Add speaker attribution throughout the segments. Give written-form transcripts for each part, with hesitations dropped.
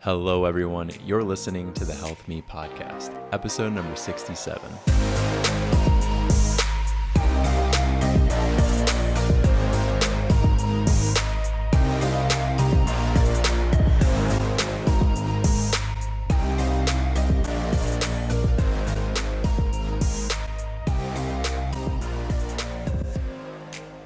Speaker 1: Hello, everyone. You're listening to the Health Me podcast, episode number 67.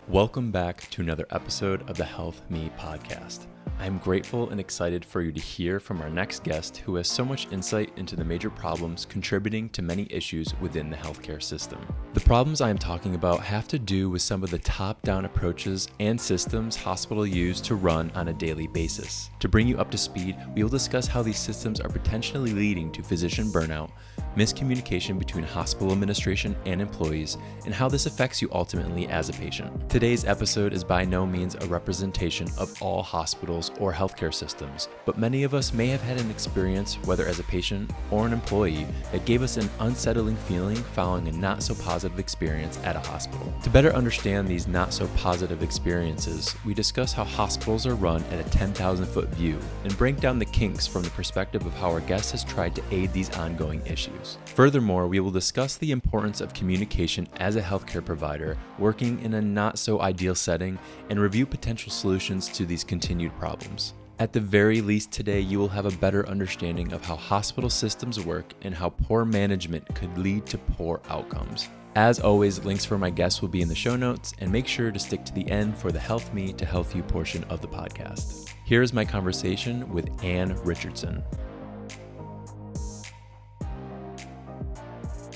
Speaker 1: Welcome back to another episode of the Health Me podcast. I'm grateful and excited for you to hear from our next guest who has so much insight into the major problems contributing to many issues within the healthcare system. The problems I am talking about have to do with some of the top-down approaches and systems hospitals use to run on a daily basis. To bring you up to speed, we will discuss how these systems are potentially leading to physician burnout, miscommunication between hospital administration and employees, and how this affects you ultimately as a patient. Today's episode is by no means a representation of all hospitals or healthcare systems, but many of us may have had an experience, whether as a patient or an employee, that gave us an unsettling feeling following a not so positive experience at a hospital. To better understand these not so positive experiences, we discuss how hospitals are run at a 10,000-foot view and break down the kinks from the perspective of how our guest has tried to aid these ongoing issues. Furthermore, we will discuss the importance of communication as a healthcare provider working in a not so ideal setting and review potential solutions to these continued problems. At the very least today, you will have a better understanding of how hospital systems work and how poor management could lead to poor outcomes. As always, links for my guests will be in the show notes, and make sure to stick to the end for the Health Me to Health You portion of the podcast. Here is my conversation with Ann Richardson.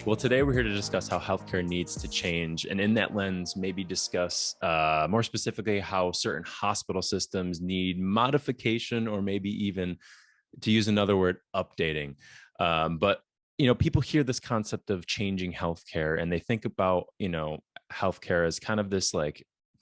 Speaker 1: Well, today we're here to discuss how healthcare needs to change, and in that lens, maybe discuss more specifically how certain hospital systems need modification, or maybe even, to use another word, updating. But people hear this concept of changing healthcare, and they think about healthcare as kind of this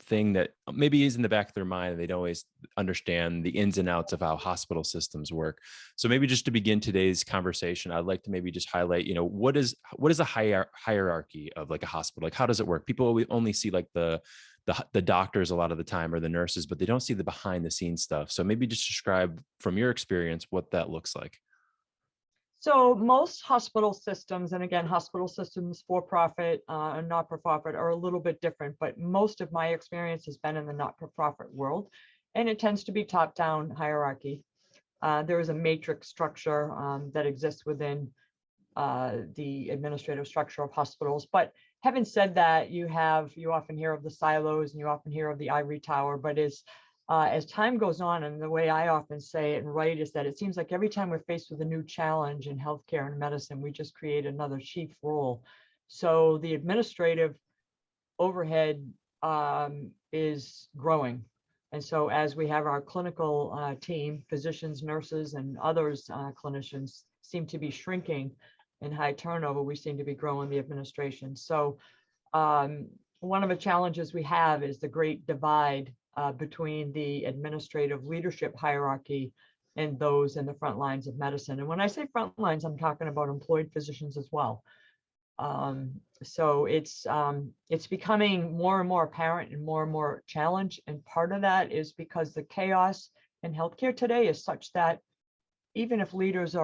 Speaker 1: thing that maybe is in the back of their mind. They don't always understand the ins and outs of how hospital systems work. So maybe just to begin today's conversation, I'd like to maybe just highlight, what is a hierarchy of a hospital? How does it work? People only see the doctors a lot of the time, or the nurses, but they don't see the behind the scenes stuff. So maybe just describe from your experience what that looks like.
Speaker 2: So most hospital systems, and again, hospital systems for-profit and not-for-profit are a little bit different, but most of my experience has been in the not-for-profit world, and it tends to be top-down hierarchy. There is a matrix structure that exists within the administrative structure of hospitals. But having said that, you often hear of the silos and you often hear of the ivory tower, but as time goes on, and the way I often say it and write is that it seems like every time we're faced with a new challenge in healthcare and medicine, we just create another chief role. So the administrative overhead is growing. And so as we have our clinical team, physicians, nurses, and others, clinicians seem to be shrinking in high turnover, we seem to be growing the administration. So one of the challenges we have is the great divide between the administrative leadership hierarchy and those in the front lines of medicine. And when I say front lines, I'm talking about employed physicians as well. So it's becoming more and more apparent and more challenge. And part of that is because the chaos in healthcare today is such that even if leaders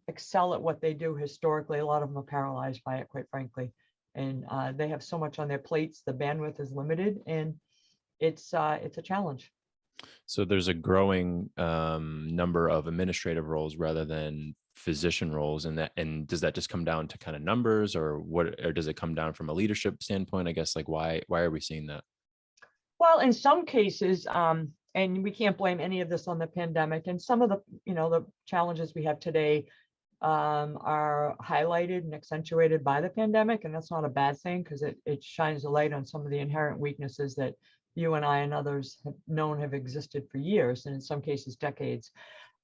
Speaker 2: excel at what they do historically, a lot of them are paralyzed by it, quite frankly. And they have so much on their plates, the bandwidth is limited, and it's a challenge.
Speaker 1: So there's a growing number of administrative roles rather than physician roles, and does that just come down to kind of numbers, or does it come down from a leadership standpoint? I guess why are we seeing that?
Speaker 2: Well, in some cases, and we can't blame any of this on the pandemic, and some of the challenges we have today are highlighted and accentuated by the pandemic, and that's not a bad thing because it shines a light on some of the inherent weaknesses that you and I and others have existed for years, and in some cases decades.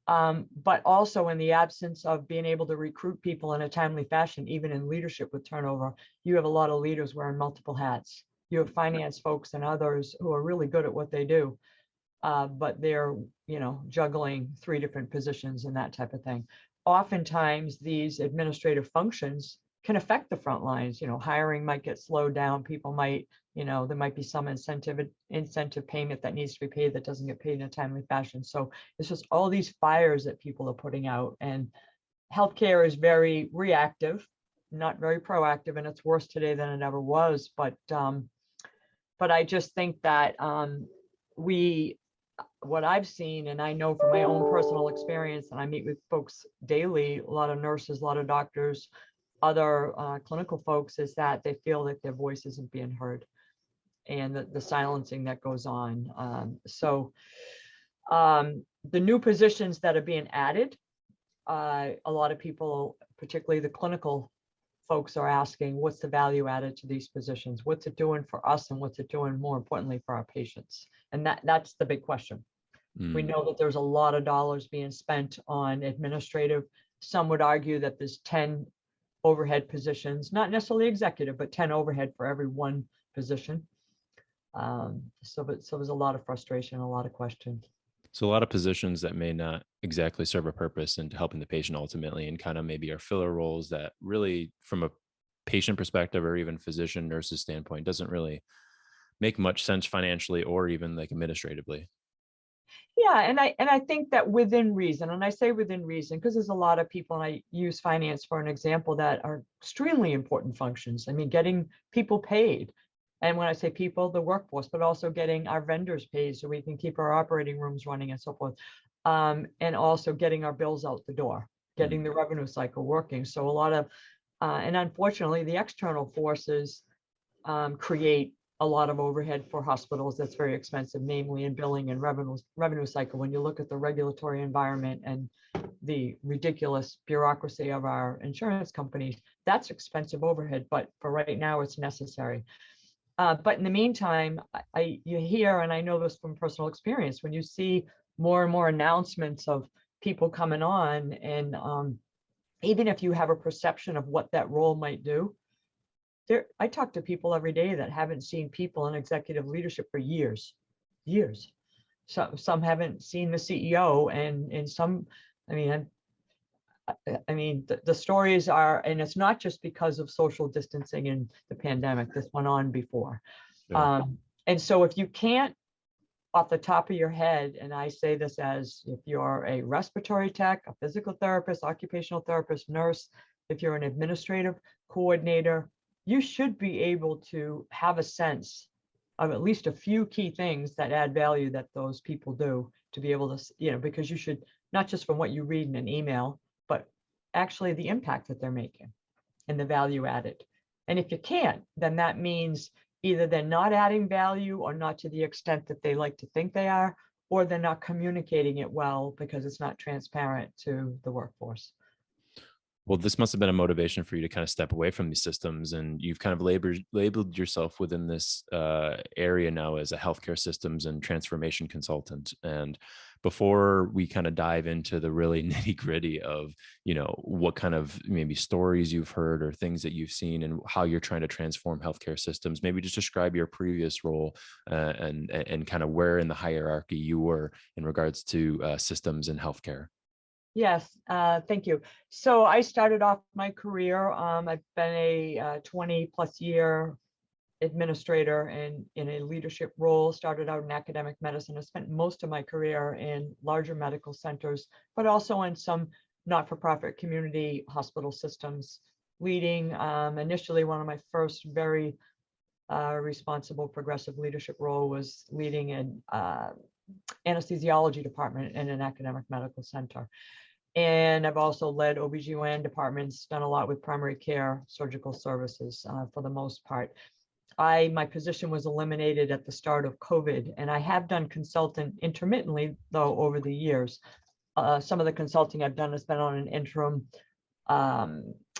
Speaker 2: But also in the absence of being able to recruit people in a timely fashion, even in leadership with turnover, you have a lot of leaders wearing multiple hats. You have finance folks and others who are really good at what they do, but they're juggling 3 different positions and that type of thing. Oftentimes, these administrative functions can affect the front lines. Hiring might get slowed down. People might There might be some incentive payment that needs to be paid that doesn't get paid in a timely fashion. So it's just all these fires that people are putting out, and healthcare is very reactive, not very proactive, and it's worse today than it ever was. But I just think that what I've seen, and I know from my own personal experience, and I meet with folks daily, a lot of nurses, a lot of doctors, other clinical folks, is that they feel that their voice isn't being heard, and the silencing that goes on. The new positions that are being added, a lot of people, particularly the clinical folks, are asking, what's the value added to these positions? What's it doing for us, and what's it doing, more importantly, for our patients? And that's the big question. We know that there's a lot of dollars being spent on administrative. Some would argue that there's 10 overhead positions, not necessarily executive, but 10 overhead for every one position. So there's a lot of frustration, a lot of questions.
Speaker 1: So a lot of positions that may not exactly serve a purpose into helping the patient ultimately, and kind of maybe are filler roles that really, from a patient perspective or even physician nurse's standpoint, doesn't really make much sense financially or even like administratively.
Speaker 2: Yeah, and I think that within reason, and I say within reason because there's a lot of people, and I use finance for an example, that are extremely important functions. I mean, getting people paid. And when I say people, the workforce, but also getting our vendors paid so we can keep our operating rooms running and so forth. And also getting our bills out the door, getting the revenue cycle working. So a lot of, and unfortunately, the external forces create a lot of overhead for hospitals that's very expensive, namely in billing and revenue cycle. When you look at the regulatory environment and the ridiculous bureaucracy of our insurance companies, that's expensive overhead, but for right now, it's necessary. But in the meantime, you hear, and I know this from personal experience, when you see more and more announcements of people coming on, and even if you have a perception of what that role might do, I talk to people every day that haven't seen people in executive leadership for years. So some haven't seen the CEO, and some, I mean, the stories are, and it's not just because of social distancing and the pandemic. This went on before.
Speaker 1: Yeah.
Speaker 2: And so if you can't, off the top of your head, and I say this as if you're a respiratory tech, a physical therapist, occupational therapist, nurse, if you're an administrative coordinator, you should be able to have a sense of at least a few key things that add value that those people do, to be able to, because you should, not just from what you read in an email, but actually the impact that they're making and the value added. And if you can't, then that means either they're not adding value, or not to the extent that they like to think they are, or they're not communicating it well because it's not transparent to the workforce.
Speaker 1: Well, this must have been a motivation for you to kind of step away from these systems, and you've kind of labeled yourself within this area now as a healthcare systems and transformation consultant. And before we kind of dive into the really nitty gritty of, what kind of maybe stories you've heard or things that you've seen and how you're trying to transform healthcare systems, maybe just describe your previous role and kind of where in the hierarchy you were in regards to systems in healthcare.
Speaker 2: Yes, thank you. So I started off my career. I've been a 20 plus year administrator in a leadership role. Started out in academic medicine. I spent most of my career in larger medical centers, but also in some not-for-profit community hospital systems, leading initially one of my first very responsible progressive leadership role was leading an anesthesiology department in an academic medical center. And I've also led OBGYN departments, done a lot with primary care, surgical services for the most part. My position was eliminated at the start of COVID, and I have done consulting intermittently, though, over the years. Some of the consulting I've done has been on an interim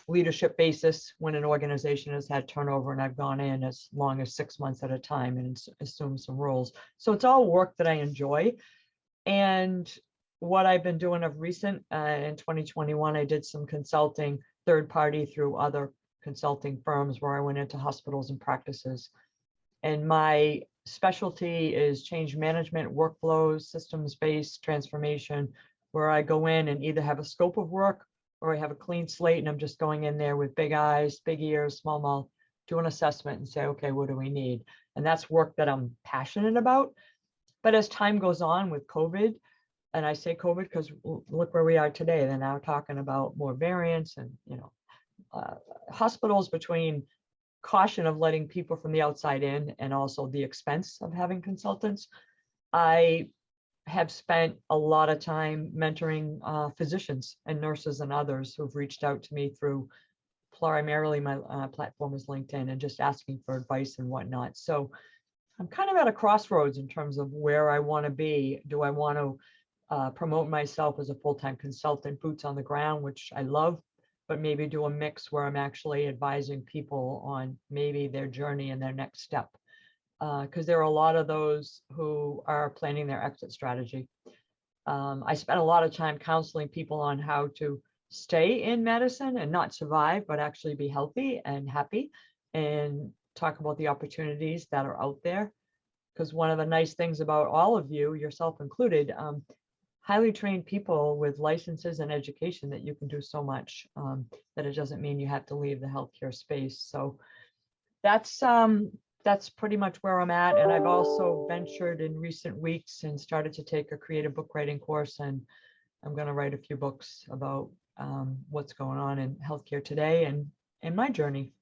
Speaker 2: leadership basis when an organization has had turnover, and I've gone in as long as 6 months at a time and assumed some roles. So it's all work that I enjoy. And what I've been doing of recent, in 2021, I did some consulting third party through other consulting firms where I went into hospitals and practices. And my specialty is change management, workflows, systems-based transformation, where I go in and either have a scope of work or I have a clean slate, and I'm just going in there with big eyes, big ears, small mouth, do an assessment and say, okay, what do we need? And that's work that I'm passionate about. But as time goes on with COVID, and I say COVID because look where we are today, they're now talking about more variants and, hospitals, between caution of letting people from the outside in and also the expense of having consultants. I have spent a lot of time mentoring physicians and nurses and others who've reached out to me through, primarily my platform is LinkedIn, and just asking for advice and whatnot. So I'm kind of at a crossroads in terms of where I want to be. Do I want to promote myself as a full-time consultant, boots on the ground, which I love, but maybe do a mix where I'm actually advising people on maybe their journey and their next step? Because there are a lot of those who are planning their exit strategy. I spent a lot of time counseling people on how to stay in medicine and not survive, but actually be healthy and happy, and talk about the opportunities that are out there. Because one of the nice things about all of you, yourself included, highly trained people with licenses and education, that you can do so much, that it doesn't mean you have to leave the healthcare space. So that's pretty much where I'm at. And I've also ventured in recent weeks and started to take a creative book writing course, and I'm going to write a few books about what's going on in healthcare today and my journey.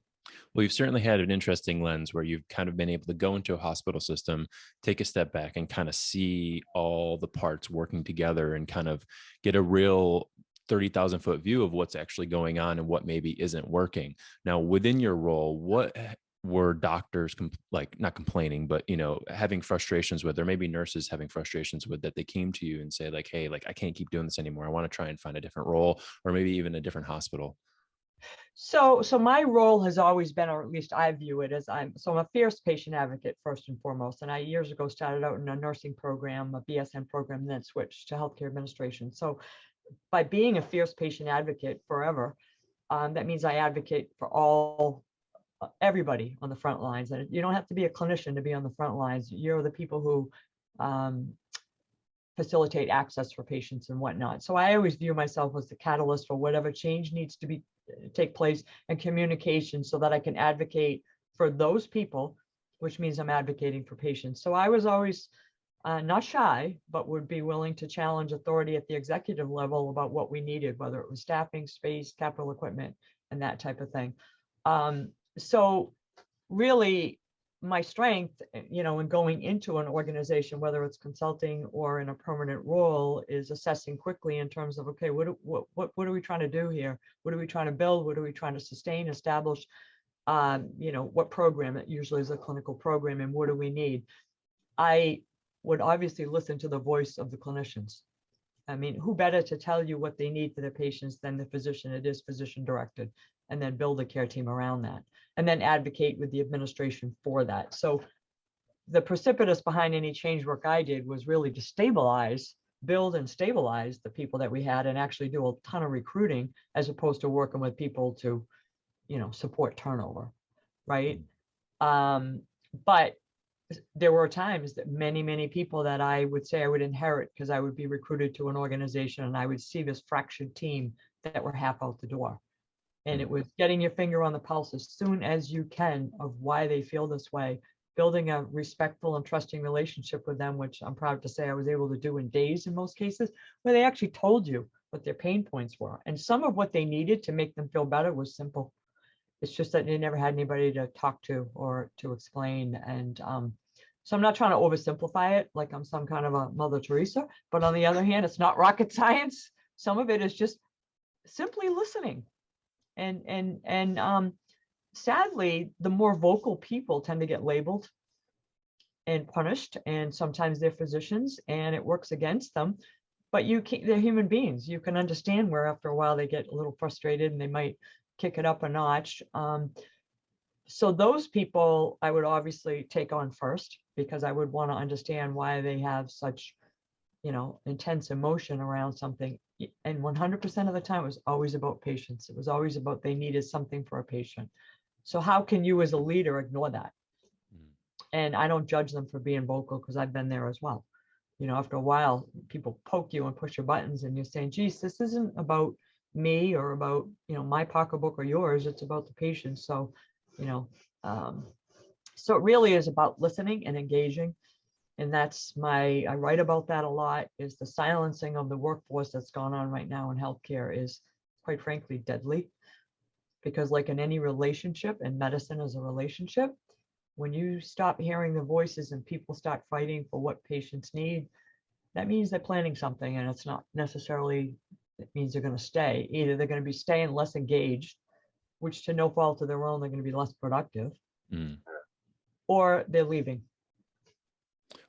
Speaker 1: Well, you've certainly had an interesting lens where you've kind of been able to go into a hospital system, take a step back, and kind of see all the parts working together and kind of get a real 30,000 foot view of what's actually going on and what maybe isn't working. Now, within your role, what were doctors like, not complaining, but having frustrations with, or maybe nurses having frustrations with, that they came to you and say like, hey, like I can't keep doing this anymore, I want to try and find a different role, or maybe even a different hospital?
Speaker 2: So my role has always been, or at least I view it as, I'm a fierce patient advocate first and foremost. And I years ago started out in a nursing program, a BSN program, then switched to healthcare administration. So by being a fierce patient advocate forever, that means I advocate for everybody on the front lines. And you don't have to be a clinician to be on the front lines. You're the people who facilitate access for patients and whatnot. So I always view myself as the catalyst for whatever change needs to take place, and communication, so that I can advocate for those people, which means I'm advocating for patients. So I was always not shy, but would be willing to challenge authority at the executive level about what we needed, whether it was staffing, space, capital equipment, and that type of thing. So really, my strength, in going into an organization, whether it's consulting or in a permanent role, is assessing quickly in terms of, okay, what are we trying to do here? What are we trying to build? What are we trying to sustain, establish? What program? It usually is a clinical program, and what do we need? I would obviously listen to the voice of the clinicians. I mean, who better to tell you what they need for their patients than the physician? It is physician directed, and then build a care team around that, and then advocate with the administration for that. So the precipitous behind any change work I did was really to build and stabilize the people that we had, and actually do a ton of recruiting, as opposed to working with people to, support turnover, right? But there were times that many people that I would say I would inherit, because I would be recruited to an organization and I would see this fractured team that were half out the door. And it was getting your finger on the pulse as soon as you can of why they feel this way, building a respectful and trusting relationship with them, which I'm proud to say I was able to do in days in most cases, where they actually told you what their pain points were. And some of what they needed to make them feel better was simple. It's just that they never had anybody to talk to or to explain. And so I'm not trying to oversimplify it like I'm some kind of a Mother Teresa, but on the other hand, it's not rocket science. Some of it is just simply listening. And sadly, the more vocal people tend to get labeled and punished, and sometimes they're physicians and it works against them. But they're human beings. You can understand where after a while they get a little frustrated and they might kick it up a notch. So those people I would obviously take on first, because I would want to understand why they have such, intense emotion around something. And 100% of the time, it was always about patients. It was always about they needed something for a patient. So how can you as a leader ignore that? And I don't judge them for being vocal, because I've been there as well. After a while, people poke you and push your buttons, and you're saying, geez, this isn't about me or about, my pocketbook or yours. It's about the patient. So, So it really is about listening and engaging. And I write about that a lot, is the silencing of the workforce that's gone on right now in healthcare is, quite frankly, deadly. Because like in any relationship, and medicine is a relationship, when you stop hearing the voices and people start fighting for what patients need, that means they're planning something, and it's not necessarily, it means they're going to stay. Either they're going to be staying less engaged, which to no fault of their own, they're going to be less productive, or they're leaving.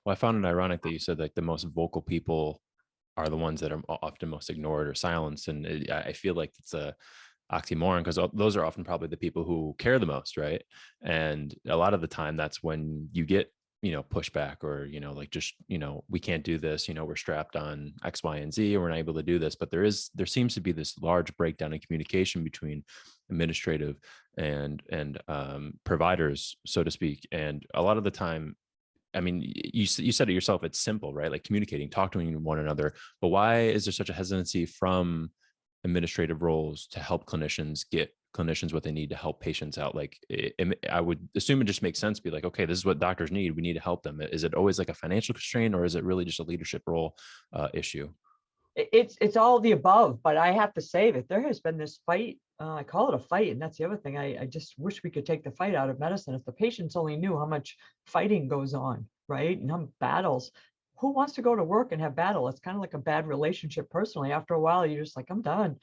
Speaker 1: Well, I found it ironic that you said like the most vocal people are the ones that are often most ignored or silenced. And I feel like it's a oxymoron, because those are often probably the people who care the most, right? And a lot of the time that's when you get, pushback, or, like, just, we can't do this, we're strapped on X, Y, and Z, and we're not able to do this. But there seems to be this large breakdown in communication between administrative and providers, so to speak. And a lot of the time, I mean, you said it yourself, it's simple, right? Like communicating, talking to one another. But why is there such a hesitancy from administrative roles to help clinicians get clinicians what they need to help patients out? Like, I would assume it just makes sense to be like, okay, this is what doctors need, we need to help them. Is it always like a financial constraint, or is it really just a leadership role issue?
Speaker 2: It's all of the above, but I have to say that there has been this fight. I call it a fight, and that's the other thing. I just wish we could take the fight out of medicine. If the patients only knew how much fighting goes on, right, and how battles. Who wants to go to work and have battle? It's kind of like a bad relationship personally. After a while, you're just like, I'm done.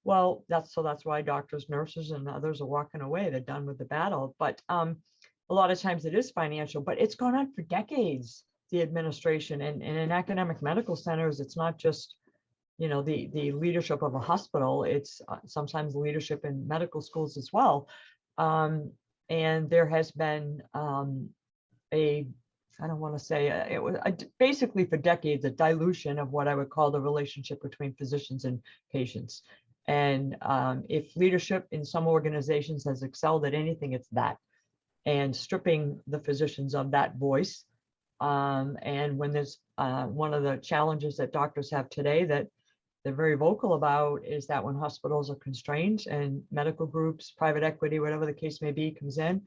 Speaker 2: Well, that's why doctors, nurses, and others are walking away. They're done with the battle. But a lot of times it is financial, but it's gone on for decades, the administration. And in academic medical centers, it's not just the leadership of a hospital, it's sometimes leadership in medical schools as well. And there has been I don't want to say it was basically for decades a dilution of what I would call the relationship between physicians and patients. And if leadership in some organizations has excelled at anything, it's that, and stripping the physicians of that voice. And when there's one of the challenges that doctors have today that they're very vocal about is that when hospitals are constrained and medical groups, private equity, whatever the case may be, comes in,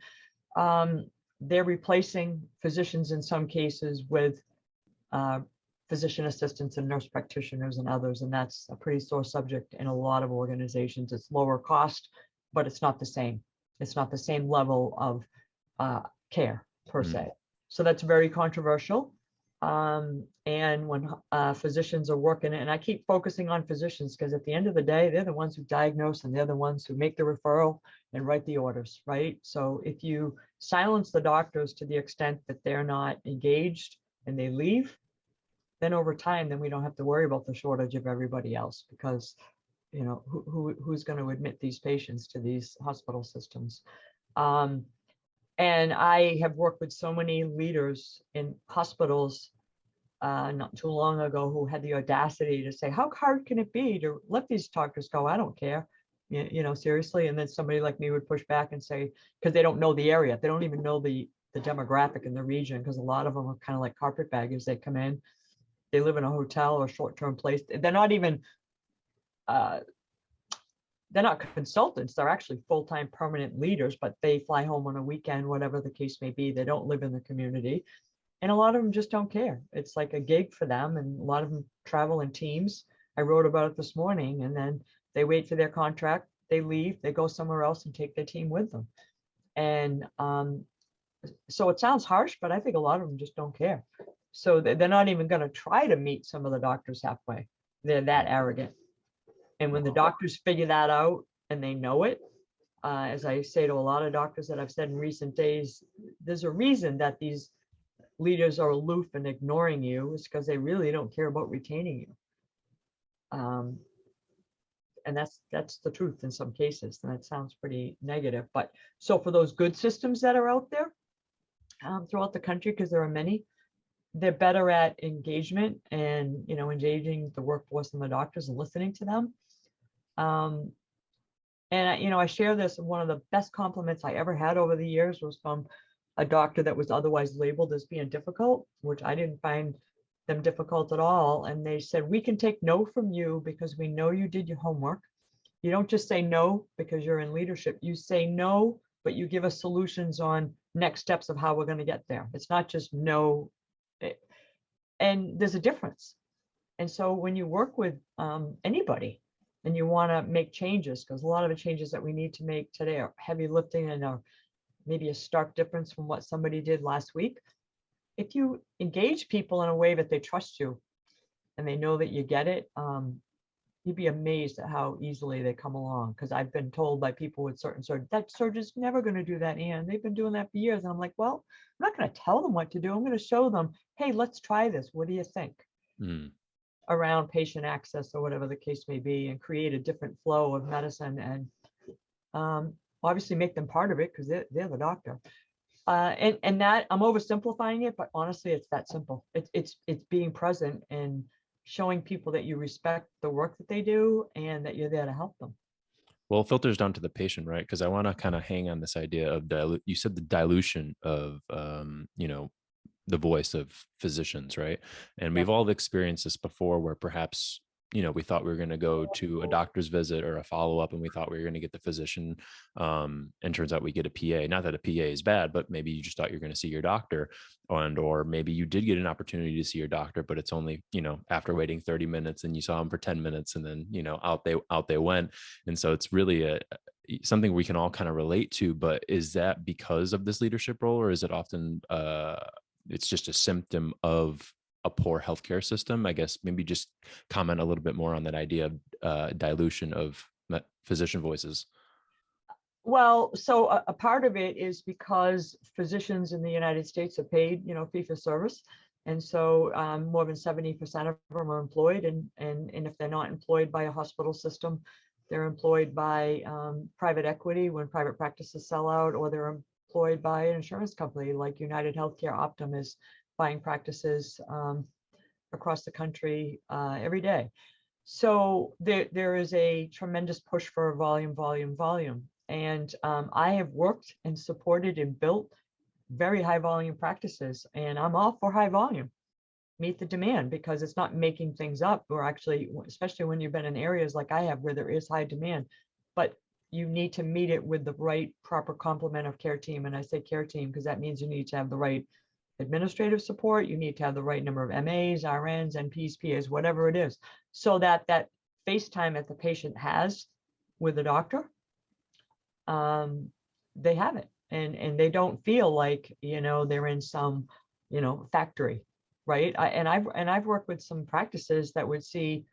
Speaker 2: they're replacing physicians in some cases with physician assistants and nurse practitioners and others. And that's a pretty sore subject in a lot of organizations. It's lower cost, but it's not the same. It's not the same level of care per se. So that's very controversial. And when physicians are working, and I keep focusing on physicians because at the end of the day, they're the ones who diagnose and they're the ones who make the referral and write the orders, right? So if you silence the doctors to the extent that they're not engaged and they leave, then over time, then we don't have to worry about the shortage of everybody else, because who's going to admit these patients to these hospital systems? And I have worked with so many leaders in hospitals not too long ago who had the audacity to say, how hard can it be to let these doctors go? I don't care, seriously. And then somebody like me would push back and say, because they don't know the area. They don't even know the demographic in the region, because a lot of them are kind of like carpetbaggers. They come in, they live in a hotel or short-term place. They're not even they're not consultants, they're actually full-time permanent leaders, but they fly home on a weekend, whatever the case may be. They don't live in the community. And a lot of them just don't care. It's like a gig for them. And a lot of them travel in teams. I wrote about it this morning. And then they wait for their contract, they leave, they go somewhere else and take their team with them. And so it sounds harsh, but I think a lot of them just don't care. So they're not even going to try to meet some of the doctors halfway. They're that arrogant. And when the doctors figure that out and they know it, as I say to a lot of doctors that I've said in recent days, there's a reason that these leaders are aloof and ignoring you. Is because they really don't care about retaining you. And that's the truth in some cases. And that sounds pretty negative. But so for those good systems that are out there throughout the country, because there are many, they're better at engagement and engaging the workforce and the doctors and listening to them. And I share this. One of the best compliments I ever had over the years was from a doctor that was otherwise labeled as being difficult, which I didn't find them difficult at all. And they said, we can take no from you because we know you did your homework. You don't just say no because you're in leadership. You say no, but you give us solutions on next steps of how we're going to get there. It's not just no, and there's a difference. And so when you work with anybody and you want to make changes, because a lot of the changes that we need to make today are heavy lifting and are maybe a stark difference from what somebody did last week. If you engage people in a way that they trust you and they know that you get it, you'd be amazed at how easily they come along. Because I've been told by people with certain surgeons, that surgeon's never going to do that, and they've been doing that for years. And I'm like, well, I'm not going to tell them what to do. I'm going to show them, hey, let's try this. What do you think? Around patient access or whatever the case may be, and create a different flow of medicine, and obviously make them part of it because they're the doctor. And that I'm oversimplifying it, but honestly, it's that simple. It's being present and showing people that you respect the work that they do and that you're there to help them.
Speaker 1: Well, it filters down to the patient, right? Because I want to kind of hang on this idea of you said the dilution of, the voice of physicians, right? And we've all experienced this before where perhaps, we thought we were going to go to a doctor's visit or a follow-up and we thought we were going to get the physician. And turns out we get a PA. Not that a PA is bad, but maybe you just thought you're going to see your doctor, or maybe you did get an opportunity to see your doctor, but it's only, after waiting 30 minutes and you saw him for 10 minutes and then, out they went. And so it's really something we can all kind of relate to. But is that because of this leadership role, or is it often it's just a symptom of a poor healthcare system? I guess maybe just comment a little bit more on that idea of dilution of physician voices.
Speaker 2: Well, so a part of it is because physicians in the United States are paid, fee for service. And so more than 70% of them are employed. And if they're not employed by a hospital system, they're employed by private equity when private practices sell out, or they're employed by an insurance company like United Healthcare. Optum is buying practices across the country every day. So there is a tremendous push for volume. And I have worked and supported and built very high volume practices, and I'm all for high volume. Meet the demand, because it's not making things up, or actually, especially when you've been in areas like I have where there is high demand, but you need to meet it with the right proper complement of care team. And I say care team because that means you need to have the right administrative support, you need to have the right number of MAs, RNs, NPs, PAs, whatever it is, so that face time that the patient has with the doctor, they have it, and they don't feel like they're in some factory, right? I've worked with some practices that would see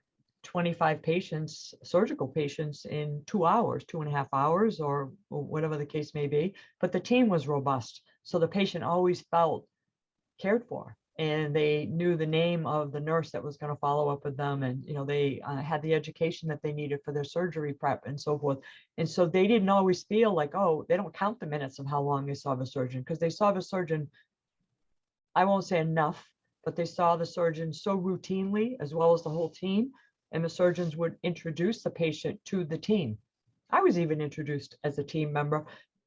Speaker 2: 25 patients, surgical patients, in 2 hours, 2.5 hours, or whatever the case may be. But the team was robust, so the patient always felt cared for, and they knew the name of the nurse that was going to follow up with them, and they had the education that they needed for their surgery prep and so forth. And so they didn't always feel like, oh, they don't count the minutes of how long they saw the surgeon, because they saw the surgeon, I won't say enough, but they saw the surgeon so routinely, as well as the whole team, and the surgeons would introduce the patient to the team. I was even introduced as a team member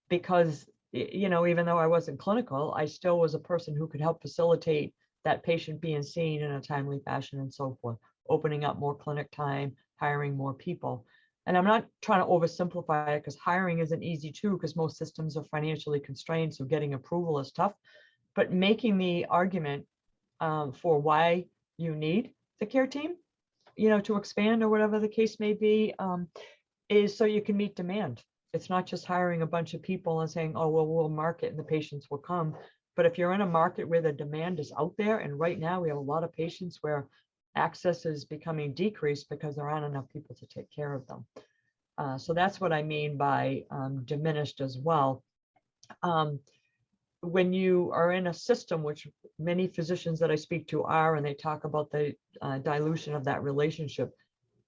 Speaker 2: because even though I wasn't clinical, I still was a person who could help facilitate that patient being seen in a timely fashion and so forth, opening up more clinic time, hiring more people. And I'm not trying to oversimplify it, because hiring isn't easy too, because most systems are financially constrained, so getting approval is tough. But making the argument for why you need the care team, to expand or whatever the case may be, is so you can meet demand. It's not just hiring a bunch of people and saying, oh, well, we'll market and the patients will come. But if you're in a market where the demand is out there, and right now we have a lot of patients where access is becoming decreased because there aren't enough people to take care of them. So that's what I mean by diminished as well. When you are in a system, which many physicians that I speak to are, and they talk about the dilution of that relationship,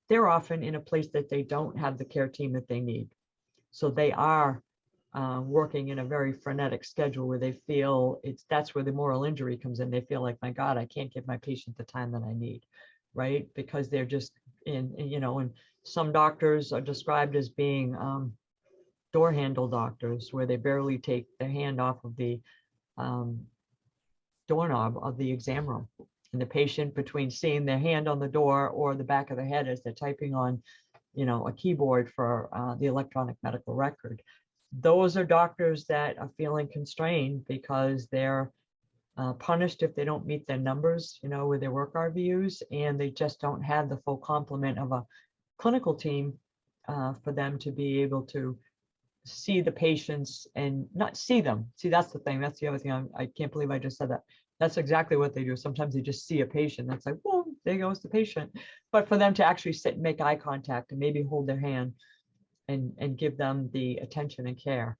Speaker 2: they're often in a place that they don't have the care team that they need. So they are working in a very frenetic schedule where they feel that's where the moral injury comes in. They feel like, my God, I can't give my patient the time that I need, right? Because they're just and some doctors are described as being door handle doctors, where they barely take their hand off of the doorknob of the exam room. And the patient, between seeing their hand on the door or the back of their head as they're typing on a keyboard for the electronic medical record, those are doctors that are feeling constrained because they're punished if they don't meet their numbers, with their work RVUs, and they just don't have the full complement of a clinical team for them to be able to see the patients and not see them. See, that's the thing. That's the other thing. I can't believe I just said that. That's exactly what they do. Sometimes they just see a patient. That's like, well, there goes the patient. But for them to actually sit and make eye contact and maybe hold their hand and give them the attention and care,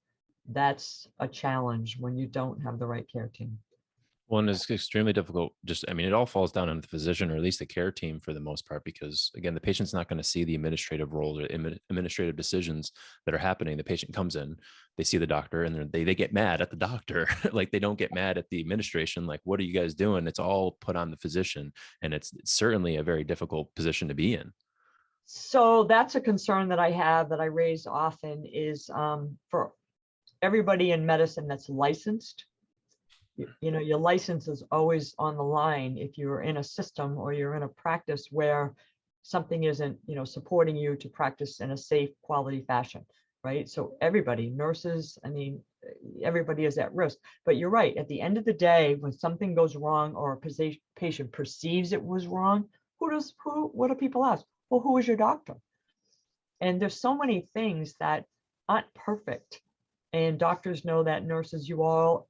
Speaker 2: that's a challenge when you don't have the right care team.
Speaker 1: Well, and it's extremely difficult. It all falls down on the physician, or at least the care team for the most part, because again, the patient's not going to see the administrative roles or administrative decisions that are happening. The patient comes in, they see the doctor, and they get mad at the doctor. Like, they don't get mad at the administration. Like, what are you guys doing? It's all put on the physician, and it's certainly a very difficult position to be in.
Speaker 2: So that's a concern that I have, that I raise often, is for everybody in medicine that's licensed. Your license is always on the line if you're in a system or you're in a practice where something isn't, supporting you to practice in a safe, quality fashion, right? So everybody, nurses, everybody is at risk. But you're right. At the end of the day, when something goes wrong or a patient perceives it was wrong, what do people ask? Well, who is your doctor? And there's so many things that aren't perfect. And doctors know that, nurses,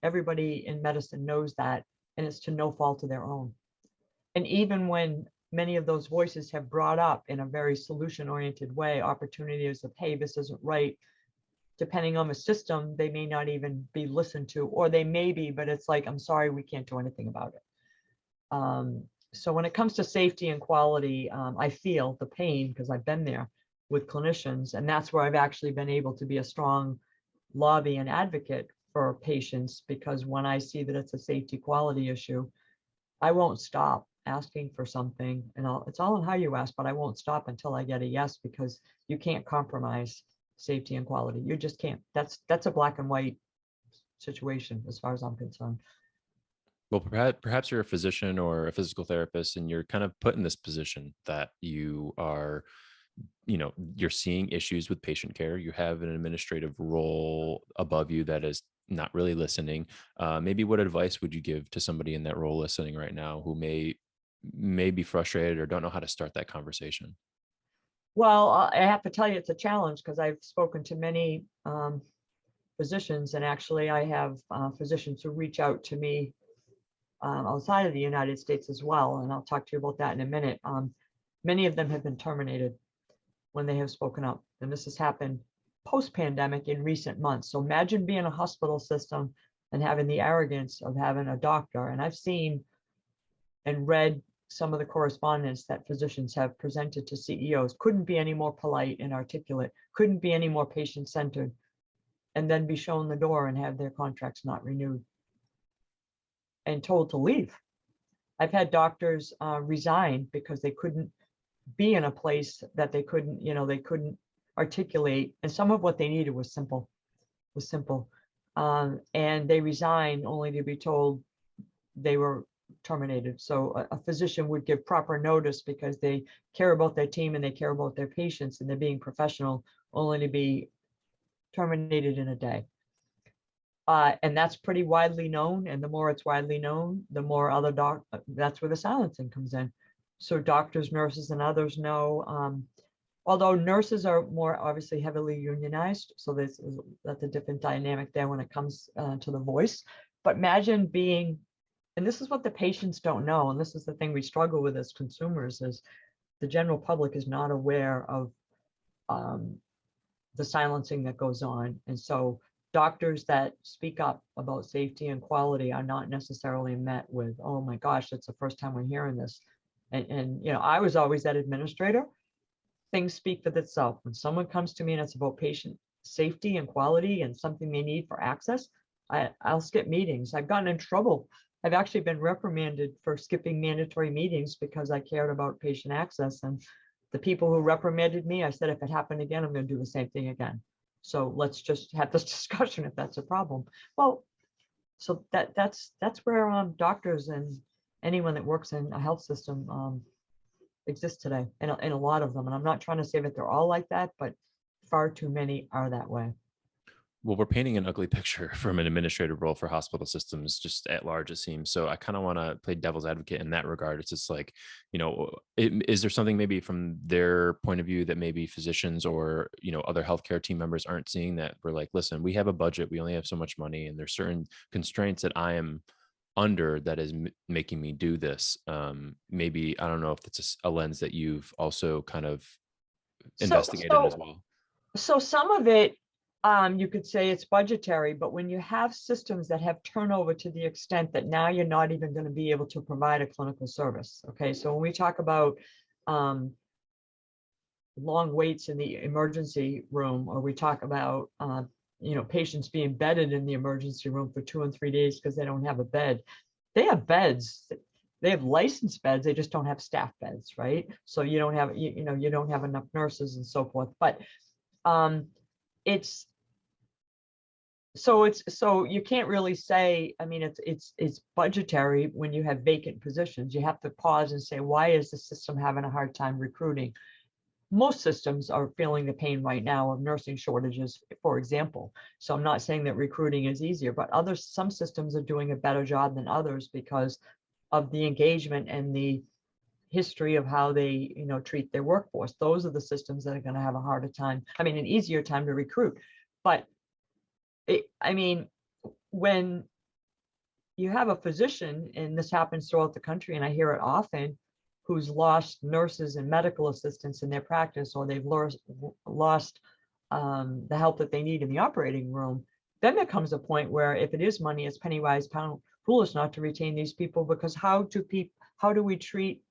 Speaker 2: everybody in medicine knows that, and it's to no fault of their own. And even when many of those voices have brought up in a very solution-oriented way opportunities of, hey, this isn't right, depending on the system, they may not even be listened to, or they may be, but it's like, I'm sorry, we can't do anything about it. So when it comes to safety and quality, I feel the pain because I've been there with clinicians, and that's where I've actually been able to be a strong lobby and advocate for patients, because when I see that it's a safety quality issue, I won't stop asking for something, and it's all in how you ask, but I won't stop until I get a yes, because you can't compromise safety and quality. You just can't. That's a black and white situation as far as I'm concerned.
Speaker 1: Well, perhaps you're a physician or a physical therapist, and you're kind of put in this position that you are, you're seeing issues with patient care. You have an administrative role above you that is not really listening. Maybe what advice would you give to somebody in that role listening right now who may be frustrated or don't know how to start that conversation?
Speaker 2: Well, I have to tell you, it's a challenge because I've spoken to many physicians, and actually I have physicians who reach out to me outside of the United States as well, and I'll talk to you about that in a minute. Many of them have been terminated when they have spoken up, and this has happened post-pandemic in recent months. So imagine being a hospital system and having the arrogance of having a doctor. And I've seen and read some of the correspondence that physicians have presented to CEOs, couldn't be any more polite and articulate, couldn't be any more patient-centered, and then be shown the door and have their contracts not renewed and told to leave. I've had doctors resign because they couldn't be in a place that they couldn't articulate, and some of what they needed was simple, and they resigned only to be told they were terminated. So a physician would give proper notice because they care about their team and they care about their patients and they're being professional, only to be terminated in a day. And that's pretty widely known, and the more it's widely known, the more that's where the silencing comes in. So doctors, nurses, and others know, although nurses are more obviously heavily unionized, so that's a different dynamic there when it comes to the voice. But imagine being, and this is what the patients don't know, and this is the thing we struggle with as consumers, is the general public is not aware of the silencing that goes on. And so doctors that speak up about safety and quality are not necessarily met with, oh my gosh, it's the first time we're hearing this. And I was always that administrator. Things speak for themselves. When someone comes to me and it's about patient safety and quality and something they need for access, I'll skip meetings. I've gotten in trouble. I've actually been reprimanded for skipping mandatory meetings because I cared about patient access. And the people who reprimanded me, I said, if it happened again, I'm going to do the same thing again. So let's just have this discussion if that's a problem. Well, so that's where doctors and anyone that works in a health system exist today, and a lot of them. And I'm not trying to say that they're all like that, but far too many are that way.
Speaker 1: Well, we're painting an ugly picture from an administrative role for hospital systems, just at large, it seems. So I kind of want to play devil's advocate in that regard. It's just like, is there something maybe from their point of view that maybe physicians or, other healthcare team members aren't seeing, that we're like, listen, we have a budget, we only have so much money, and there's certain constraints that I am under that is making me do this. Maybe, I don't know if it's a lens that you've also kind of
Speaker 2: So,
Speaker 1: investigated as
Speaker 2: so,
Speaker 1: well.
Speaker 2: so some of it, you could say it's budgetary, but when you have systems that have turnover to the extent that now you're not even going to be able to provide a clinical service. Okay, so when we talk about um, long waits in the emergency room, or we talk about patients being bedded in the emergency room for 2 and 3 days because they don't have a bed. They have beds. They have licensed beds. They just don't have staff beds, right? So you don't have you don't have enough nurses and so forth. But it's so you can't really say. I mean, it's budgetary when you have vacant positions. You have to pause and say, why is the system having a hard time recruiting? Most systems are feeling the pain right now of nursing shortages, for example. So I'm not saying that recruiting is easier, but some systems are doing a better job than others because of the engagement and the history of how they, treat their workforce. Those are the systems that are going to have a harder time. I mean, an easier time to recruit. But when you have a physician, and this happens throughout the country, and I hear it often, who's lost nurses and medical assistants in their practice, or they've lost the help that they need in the operating room, then there comes a point where if it is money, it's penny wise, pound foolish not to retain these people, because how do we treat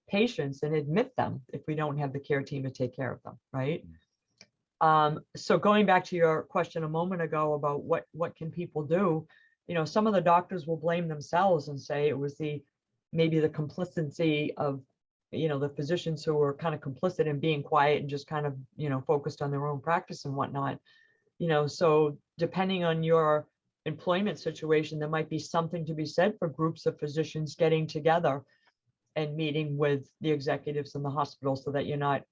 Speaker 2: patients and admit them if we don't have the care team to take care of them, right? So going back to your question a moment ago about what can people do, some of the doctors will blame themselves and say it was maybe the complicity of the physicians who were kind of complicit in being quiet and just kind of focused on their own practice and whatnot. So depending on your employment situation, there might be something to be said for groups of physicians getting together and meeting with the executives in the hospital, so that you're not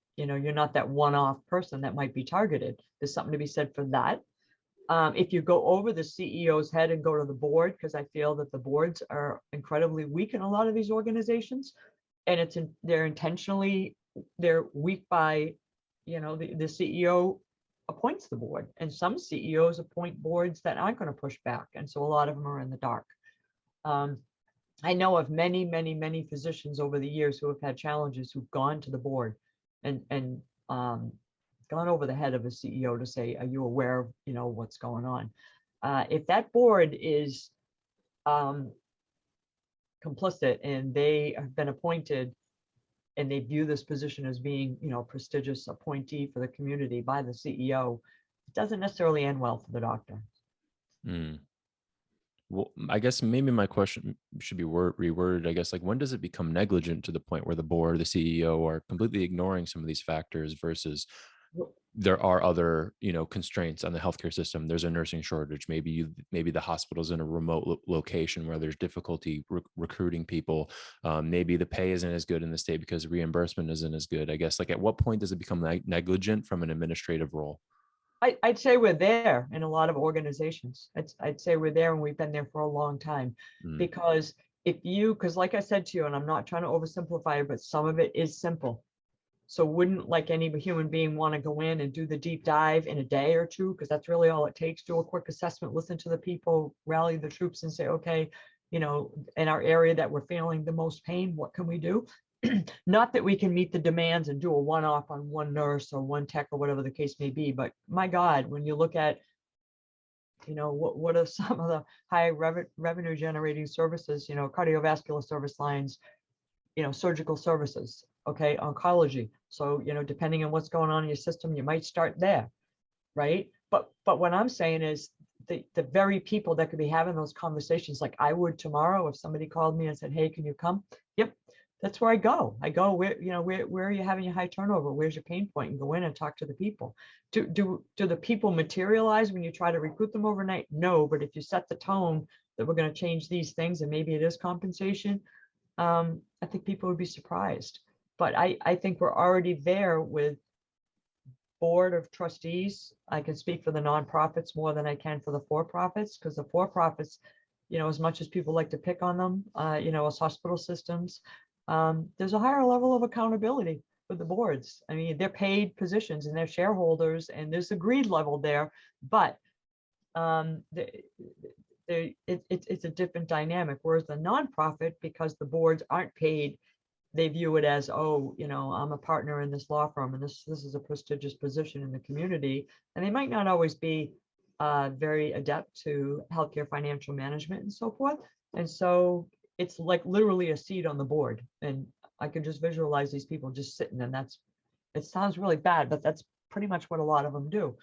Speaker 2: that one-off person that might be targeted. There's something to be said for that. If you go over the CEO's head and go to the board, because I feel that the boards are incredibly weak in a lot of these organizations, and they're weak by, the CEO appoints the board, and some CEOs appoint boards that aren't going to push back, and so a lot of them are in the dark. I know of many, many, many physicians over the years who have had challenges, who've gone to the board and gone over the head of a CEO to say, are you aware of what's going on? If that board is complicit and they have been appointed and they view this position as being a prestigious appointee for the community by the CEO, it doesn't necessarily end well for the doctor.
Speaker 1: Well, I guess maybe my question should be reworded. I guess, like, when does it become negligent to the point where the board, the CEO are completely ignoring some of these factors versus there are other, constraints on the healthcare system? There's a nursing shortage. Maybe the hospital's in a remote location where there's difficulty recruiting people. Maybe the pay isn't as good in the state because reimbursement isn't as good. I guess, like, at what point does it become negligent from an administrative role?
Speaker 2: I'd say we're there in a lot of organizations. I'd say we're there, and we've been there for a long time. Because because like I said to you, and I'm not trying to oversimplify it, but some of it is simple. So wouldn't, like, any human being want to go in and do the deep dive in a day or two? Because that's really all it takes. Do a quick assessment, listen to the people, rally the troops, and say, okay, in our area that we're feeling the most pain, what can we do? Not that we can meet the demands and do a one-off on one nurse or one tech or whatever the case may be, but my God, when you look at, what are some of the high revenue generating services, cardiovascular service lines, surgical services, okay, oncology. So, depending on what's going on in your system, you might start there, right? But what I'm saying is the very people that could be having those conversations, like I would tomorrow if somebody called me and said, hey, can you come? Yep. That's where I go. Where are you having your high turnover? Where's your pain point? And go in and talk to the people. Do the people materialize when you try to recruit them overnight? No, but if you set the tone that we're going to change these things, and maybe it is compensation, I think people would be surprised. But I think we're already there with board of trustees, I can speak for the nonprofits more than I can for the for-profits, because the for-profits, as much as people like to pick on them, as hospital systems, there's a higher level of accountability with the boards. I mean, they're paid positions and they're shareholders, and there's a greed level there, but it's a different dynamic. Whereas the nonprofit, because the boards aren't paid, they view it as, oh, I'm a partner in this law firm, and this is a prestigious position in the community, and they might not always be very adept to healthcare financial management and so forth. And so it's like literally a seat on the board, and I can just visualize these people just sitting, and it sounds really bad, but that's pretty much what a lot of them do.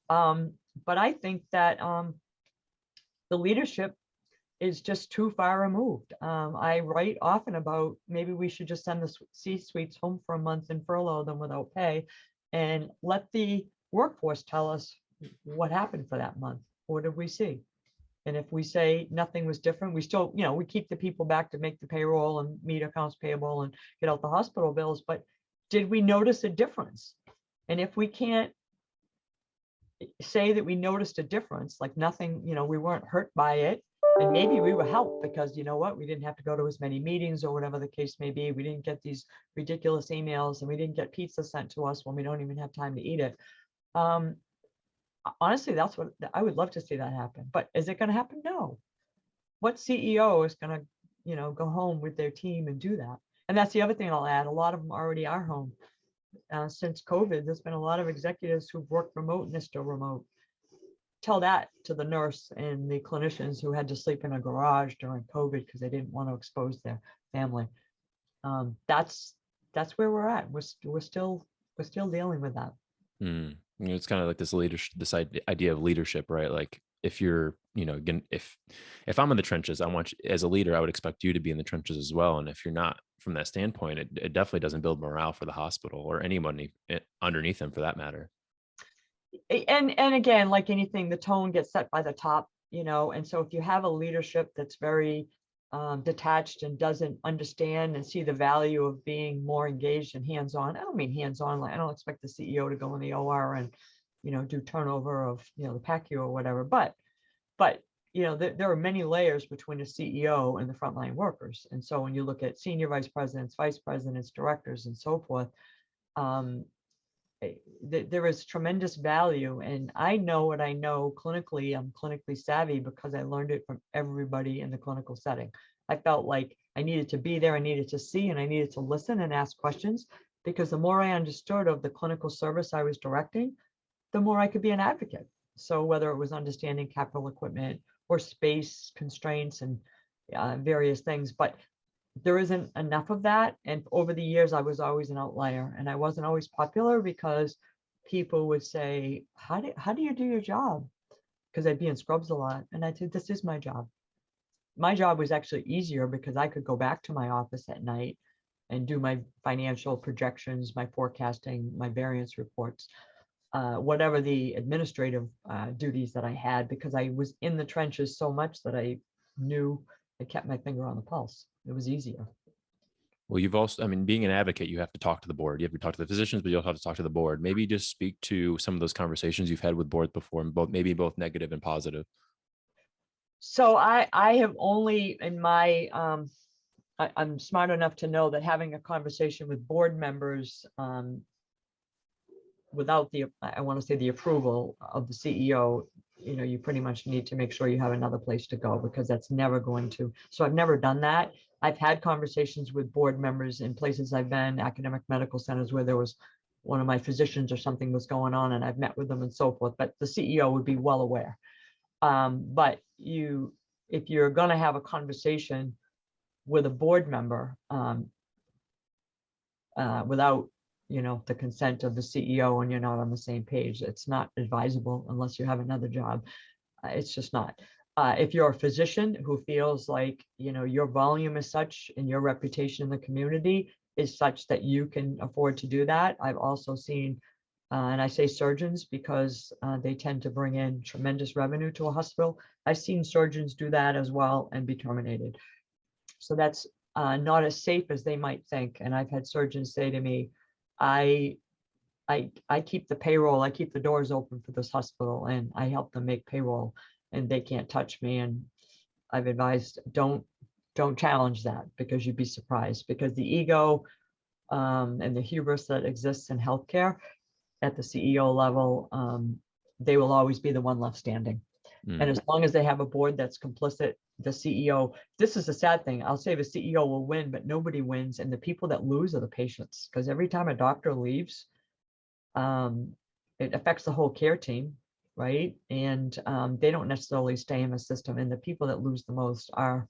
Speaker 2: But I think that the leadership is just too far removed. I write often about maybe we should just send the C-suites home for a month and furlough them without pay, and let the workforce tell us what happened for that month. What did we see? And if we say nothing was different, we still, we keep the people back to make the payroll and meet accounts payable and get out the hospital bills. But did we notice a difference? And if we can't say that we noticed a difference, like nothing, we weren't hurt by it, and maybe we were helped because we didn't have to go to as many meetings or whatever the case may be. We didn't get these ridiculous emails, and we didn't get pizza sent to us when we don't even have time to eat it. Honestly, that's what I would love to see that happen. But is it going to happen? No. What CEO is going to, go home with their team and do that? And that's the other thing I'll add. A lot of them already are home. Since COVID, there's been a lot of executives who've worked remote and are still remote. Tell that to the nurse and the clinicians who had to sleep in a garage during COVID because they didn't want to expose their family. That's where we're at. We're still dealing with that.
Speaker 1: It's kind of like this idea of leadership, right? Like if you're, again, if I'm in the trenches, I want you, as a leader, I would expect you to be in the trenches as well. And if you're not, from that standpoint, it definitely doesn't build morale for the hospital or anybody underneath them for that matter.
Speaker 2: And again, like anything, the tone gets set by the top, and so if you have a leadership that's very detached and doesn't understand and see the value of being more engaged and hands-on. I don't mean hands-on, like I don't expect the CEO to go in the OR and, do turnover of, the PACU or whatever, but there are many layers between a CEO and the frontline workers. And so when you look at senior vice presidents, vice presidents, directors, and so forth, there is tremendous value. And I know what I know clinically. I'm clinically savvy because I learned it from everybody in the clinical setting. I felt like I needed to be there, I needed to see, and I needed to listen and ask questions, because the more I understood of the clinical service I was directing, the more I could be an advocate. So whether it was understanding capital equipment or space constraints and various things, but there isn't enough of that. And over the years, I was always an outlier, and I wasn't always popular because people would say, how do you do your job? Because I'd be in scrubs a lot. And I'd say, this is my job. My job was actually easier because I could go back to my office at night and do my financial projections, my forecasting, my variance reports, whatever the administrative duties that I had, because I was in the trenches so much that I knew I kept my finger on the pulse. It was easier.
Speaker 1: Well, you've also, being an advocate, you have to talk to the board. You have to talk to the physicians, but you also have to talk to the board. Maybe just speak to some of those conversations you've had with boards before, and both negative and positive.
Speaker 2: So I have only in my, I'm smart enough to know that having a conversation with board members without I want to say the approval of the CEO, you pretty much need to make sure you have another place to go, because that's never going to. So I've never done that. I've had conversations with board members in places I've been, academic medical centers, where there was one of my physicians or something was going on, and I've met with them and so forth, but the CEO would be well aware. But if you're going to have a conversation with a board member without the consent of the CEO, and you're not on the same page, it's not advisable unless you have another job. It's just not. If you're a physician who feels like your volume is such and your reputation in the community is such that you can afford to do that. I've also seen, and I say surgeons because they tend to bring in tremendous revenue to a hospital. I've seen surgeons do that as well and be terminated. So that's not as safe as they might think. And I've had surgeons say to me, I I keep the payroll, I keep the doors open for this hospital, and I help them make payroll, and they can't touch me. And I've advised, don't challenge that, because you'd be surprised, because the ego and the hubris that exists in healthcare at the CEO level, they will always be the one left standing. And as long as they have a board that's complicit, the CEO, this is the sad thing, I'll say the CEO will win, but nobody wins. And the people that lose are the patients, because every time a doctor leaves, it affects the whole care team, right? And they don't necessarily stay in the system. And the people that lose the most are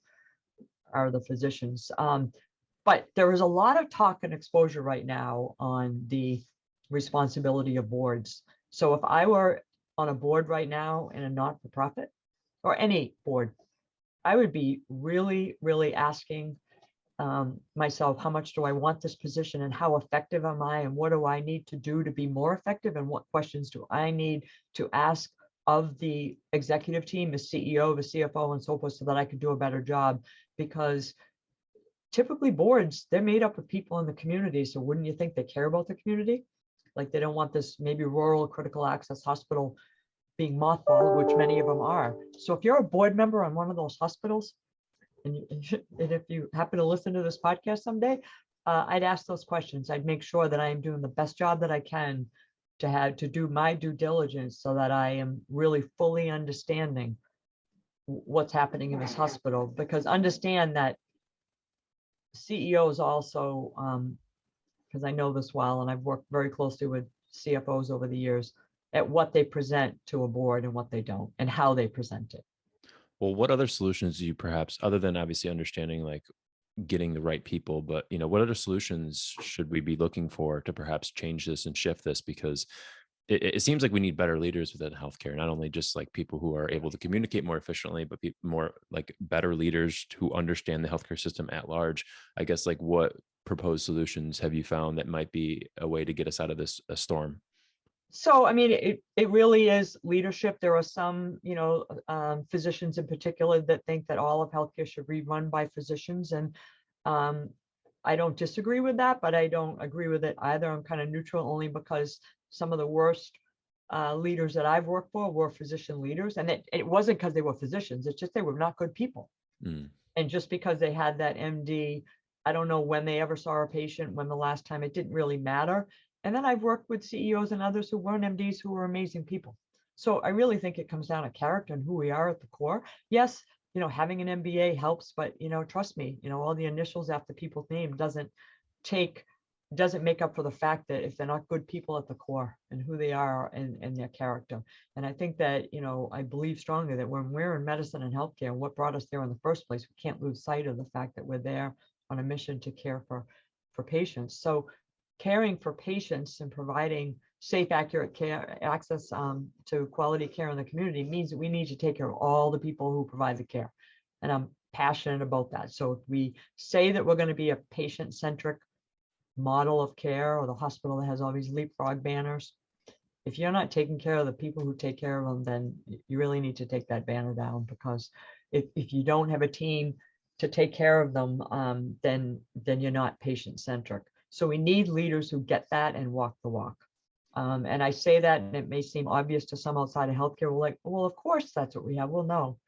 Speaker 2: the physicians. But there is a lot of talk and exposure right now on the responsibility of boards. So if I were on a board right now in a not-for-profit or any board, I would be really, really asking myself, how much do I want this position, and how effective am I, and what do I need to do to be more effective, and what questions do I need to ask of the executive team, the CEO, the CFO, and so forth, so that I can do a better job. Because typically boards, they're made up of people in the community. So wouldn't you think they care about the community? Like they don't want this maybe rural critical access hospital being mothballed, which many of them are. So if you're a board member on one of those hospitals, and if you happen to listen to this podcast someday, I'd ask those questions. I'd make sure that I am doing the best job that I can to do my due diligence, so that I am really fully understanding what's happening in this hospital. Because understand that CEOs also, because I know this well, and I've worked very closely with CFOs over the years, at what they present to a board and what they don't, and how they present it.
Speaker 1: Well, what other solutions do you perhaps, other than obviously understanding like getting the right people, but what other solutions should we be looking for to perhaps change this and shift this? Because it seems like we need better leaders within healthcare, not only just like people who are able to communicate more efficiently, but more like better leaders who understand the healthcare system at large. I guess, like, what proposed solutions have you found that might be a way to get us out of this storm?
Speaker 2: So, I mean, it really is leadership. There are some, physicians in particular that think that all of healthcare should be run by physicians. And I don't disagree with that, but I don't agree with it either. I'm kind of neutral, only because some of the worst leaders that I've worked for were physician leaders. And it wasn't because they were physicians. It's just they were not good people. And just because they had that MD, I don't know when they ever saw a patient, when the last time, it didn't really matter. And then I've worked with CEOs and others who weren't MDs, who were amazing people. So I really think it comes down to character and who we are at the core. Yes, having an MBA helps, but trust me, all the initials after people's name doesn't make up for the fact that if they're not good people at the core and who they are and their character. And I think that, I believe strongly that when we're in medicine and healthcare, what brought us there in the first place, we can't lose sight of the fact that we're there on a mission to care for patients. So caring for patients and providing safe, accurate care, access to quality care in the community means that we need to take care of all the people who provide the care. And I'm passionate about that. So if we say that we're going to be a patient-centric model of care, or the hospital that has all these leapfrog banners, if you're not taking care of the people who take care of them, then you really need to take that banner down. Because if you don't have a team to take care of them, then you're not patient-centric. So we need leaders who get that and walk the walk. And I say that, and it may seem obvious to some outside of healthcare. We're like, well, of course that's what we have. Well, no,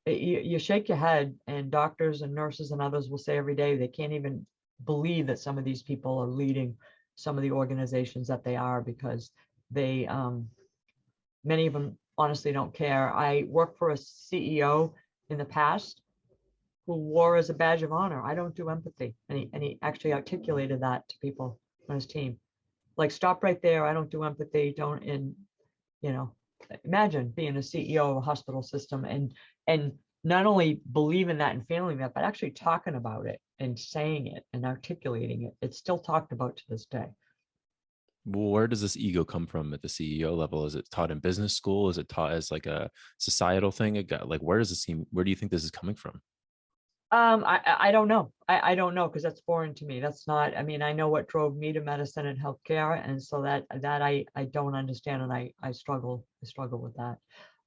Speaker 2: you shake your head, and doctors and nurses and others will say every day they can't even believe that some of these people are leading some of the organizations that they are, because they, many of them honestly don't care. I worked for a CEO in the past who wore as a badge of honor, I don't do empathy. And he actually articulated that to people on his team. Like, stop right there. I don't do empathy. Imagine being a CEO of a hospital system and not only believing that and feeling that, but actually talking about it and saying it and articulating it. It's still talked about to this day.
Speaker 1: Well, where does this ego come from at the CEO level? Is it taught in business school? Is it taught as like a societal thing? Where does this seem? Where do you think this is coming from?
Speaker 2: I don't know. I don't know, because that's foreign to me. That's not, I mean, I know what drove me to medicine and healthcare. And so that I don't understand. And I struggle with that.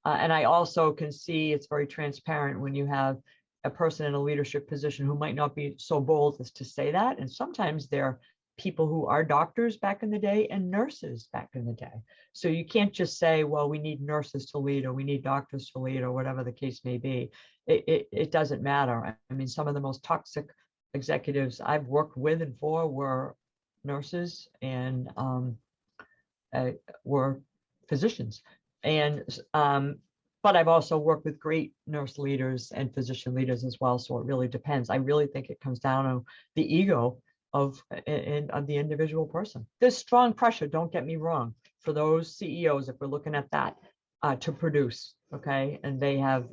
Speaker 2: And I also can see it's very transparent when you have a person in a leadership position who might not be so bold as to say that. And sometimes they're people who are doctors back in the day and nurses back in the day. So you can't just say, well, we need nurses to lead or we need doctors to lead or whatever the case may be. It doesn't matter. I mean, some of the most toxic executives I've worked with and for were nurses and were physicians. And but I've also worked with great nurse leaders and physician leaders as well. So it really depends. I really think it comes down to the ego of the individual person. There's strong pressure, don't get me wrong, for those CEOs, if we're looking at that, to produce, okay? And they have,